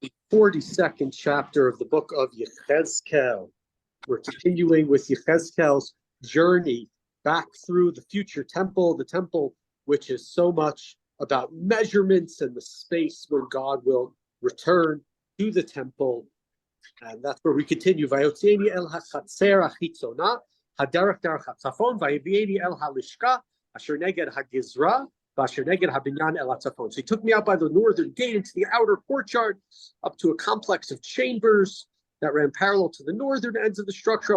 The 42nd chapter of the book of Yechezkel. We're continuing with Yechezkel's journey back through the future temple, the temple which is so much about measurements and the space when God will return to the temple. And that's where we continue. Vayotzieni el hachatzer hachitzona, haderech derech hatzafon, vayevieni el halishka, asher neged hagizra, v'asher neged habinyan el hatzafon. So he took me out by the northern gate into the outer courtyard, up to a complex of chambers that ran parallel to the northern ends of the structure.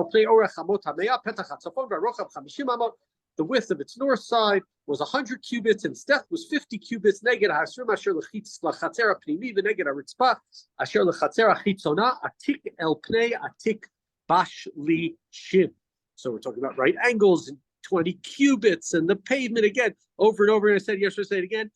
The width of its north side was 100 cubits, and its depth was 50 cubits. Neged ha'asur asher l'chatzer ha'pnimi v'neged ha'ritzpah asher l'chatzer ha'chitzona atik el pnei atik bash li shim. So we're talking about right angles and 20 cubits and the pavement again, over and over. And I said yesterday, say it again.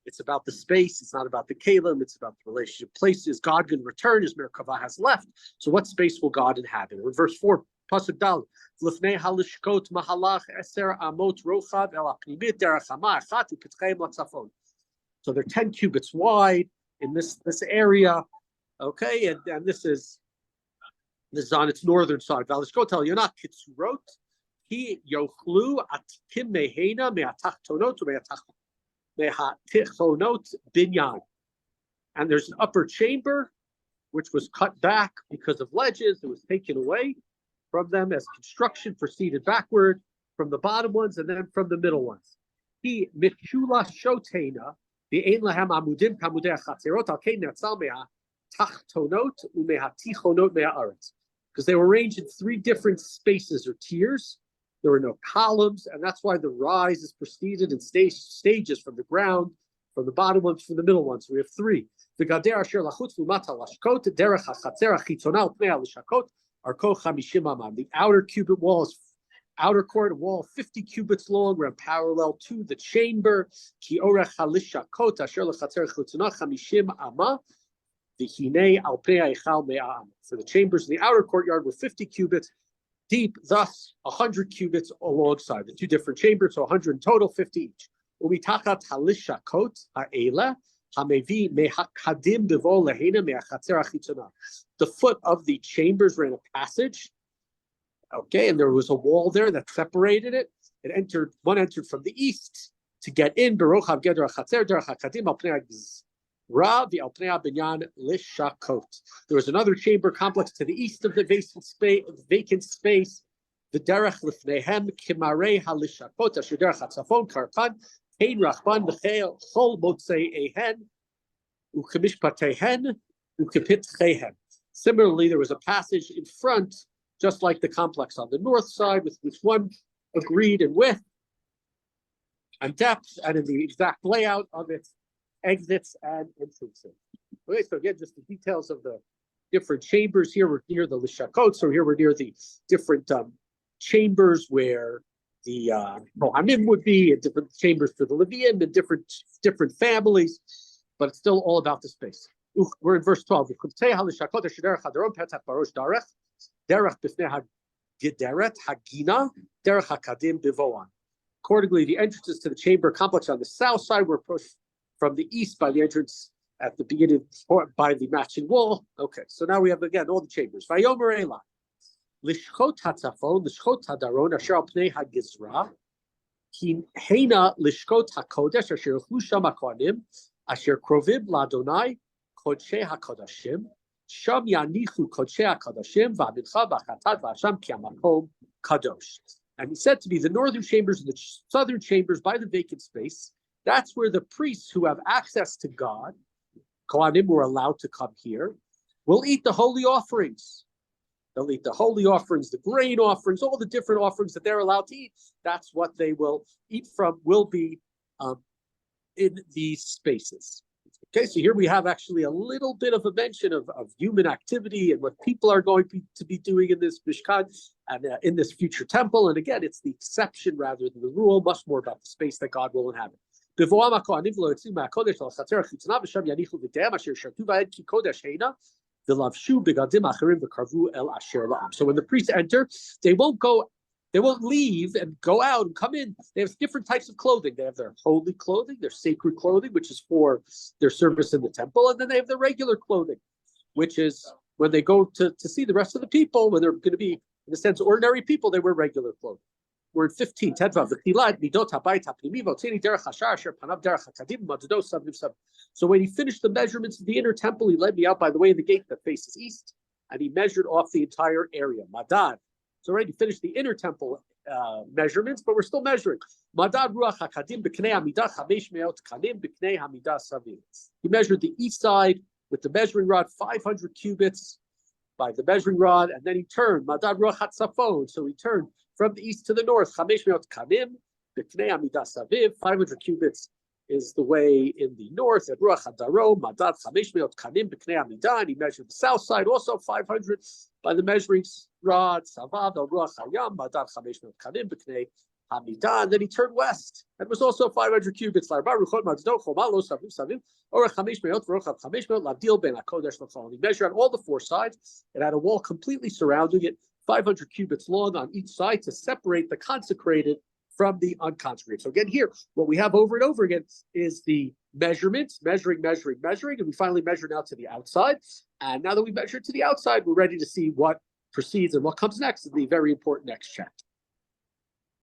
It's about the space. It's not about the kalim. It's about the relationship. Place is God going to return? His Merkava has left. So what space will God inhabit? In verse 4, Pasuk Dal, L'fnei halishkot mahalach eser amot rochav el hapnimit derech hama achat u'pitcheim latzafon. So they're 10 cubits wide in this area. Okay, and this is on its northern side. Valishkot el yonah kitzurot ki yochlu atikim mehena me'atachtonot me'atichonot binyan. And there's an upper chamber which was cut back because of ledges. It was taken away from them as construction proceeded backward from the bottom ones and then from the middle ones. He mitshula shotena the ein lahem amudim kamudei chatzerot al kein netzal mea tachtonot umehatichonot me'aretz, because they were arranged in three different spaces or tiers. There were no columns, and that's why the rise is preceded in stages from the ground, from the bottom ones, from the middle ones. We have three. The gader asher lachutz lumata lashkot derech hachatzer hachitzona upnei alishakot. The outer cubit wall is outer court wall 50 cubits long, ran parallel to the chamber. Ki orech halishakot asher lechatzer chutzona 50 ama. The hine al pnei eichal mea ama. So the chambers in the outer courtyard were 50 cubits deep, thus 100 cubits alongside the two different chambers, so 100 in total, 50 each. Umitachat halishakot ha'ela. The foot of the chambers ran a passage, okay, and there was a wall there that separated it. One entered from the east to get in. There was another chamber complex to the east of the vacant space. The derech lifnehem kimarei halishakot asher derech hatzafon karpan. Similarly, there was a passage in front, just like the complex on the north side, with which one agreed in width and depth and in the exact layout of its exits and entrances. Okay, so again, just the details of the different chambers. Here we're near the Lishakot, so here we're near the different chambers where the Kohanim would be, and different chambers for the Leviim, and different families, but it's still all about the space. We're in verse 12. Accordingly, the entrances to the chamber complex on the south side were approached from the east by the entrance at the beginning, or by the matching wall. Okay, so now we have again all the chambers. Vayomer Elah. Lishchot hatzafon, lishchot hadaron, asher al pnei hagizra, ki heina lishchot hakodesh, asher yechlu sham hakohanim, asher krovim ladonai, kodshei hakodashim, sham yanichu kodshei hakodashim, v'amincha v'achatat v'asham ki hamakom kadosh. And he said to me, the northern chambers and the southern chambers by the vacant space, that's where the priests who have access to God, Kohanim, were allowed to come here, will eat the holy offerings. They'll eat the holy offerings, the grain offerings, all the different offerings that they're allowed to eat. That's what they will eat from, will be in these spaces. Okay, so here we have actually a little bit of a mention of human activity and what people are going to be doing in this Mishkan and in this future temple. And again, it's the exception rather than the rule, much more about the space that God will inhabit. So when the priests enter, they won't leave and go out and come in. They have different types of clothing. They have their holy clothing, their sacred clothing, which is for their service in the temple, and then they have their regular clothing. which is when they go to see the rest of the people, when they're going to be, in a sense, ordinary people, they wear regular clothing. We're in 15. So when he finished the measurements of the inner temple, he led me out by the way of the gate that faces east, and he measured off the entire area. Madad. So already finished the inner temple measurements, but we're still measuring. Madad ruach hakadim b'knei hamidah chamesh meot kanim b'knei hamidah savim. He measured the east side with the measuring rod, 500 cubits by the measuring rod, and then he turned. Madad ruach hatzafon. So he turned from the east to the north. Chamesh meot kanim b'knei hamidah saviv. 500 cubits is the way in the north. At ruach hadarom, madad chamesh meot kanim b'knei hamidah, and he measured the south side, also 500 by the measuring rod. Savav al ruach hayam, madad chamesh meot kanim b'knei hamidah, and then he turned west. That was also 500 cubits. He measured on all the four sides. It had a wall completely surrounding it, 500 cubits long on each side to separate the consecrated from the unconsecrated. So again, here, what we have over and over again is the measurements, measuring, and we finally measure now to the outside. And now that we've measured to the outside, we're ready to see what proceeds and what comes next in the very important next chapter.